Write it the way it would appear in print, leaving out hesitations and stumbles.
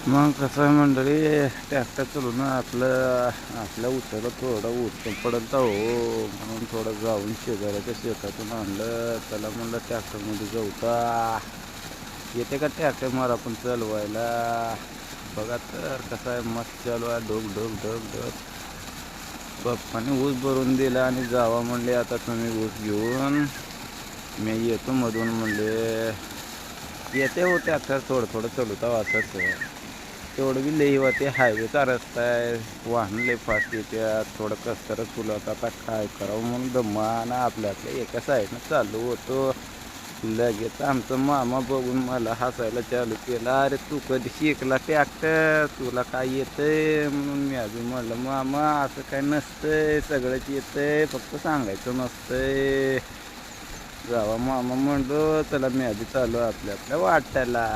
मग कसं आहे मंडळी, ट्रॅक्टर चालून आपल्या उसाला थोडं उत्तम पडत हो, म्हणून थोडं जाऊन शेजाऱ्याच्या शेतातून आणलं. त्याला म्हणलं ट्रॅक्टरमध्ये जाऊता येते का ट्रॅक्टर मला पण चालवायला. बघा तर कसं आहे, मस्त चालू आहे, ढोक ढोक ढोक ढोक. पप्पाने ऊस भरून दिला आणि जावा म्हणले आता तुम्ही ऊस घेऊन, मी येतो मधून म्हणले. येते हो ट्रॅक्टर थोडं थोडं चालवता वाचत. तेवढं बी लई होते, हायवेचा रस्ता आहे, वाहन लई फास्ट येतात, थोडं कसरत फुलत. आता काय करावं म्हणून दमान आपल्या एका साईडनं चालू होतो. लगेच आमचा मामा बघून मला हसायला चालू केला, अरे तू कधी शिकला ट्रॅक्टर, तुला काय येतंय. म्हणून मी आधी म्हणलं, मामा असं काय नसतंय, सगळंच येतंय, फक्त सांगायचं नसतंय. जावा मामा म्हणलो, चला मी आधी चालू आपल्या वाट्याला.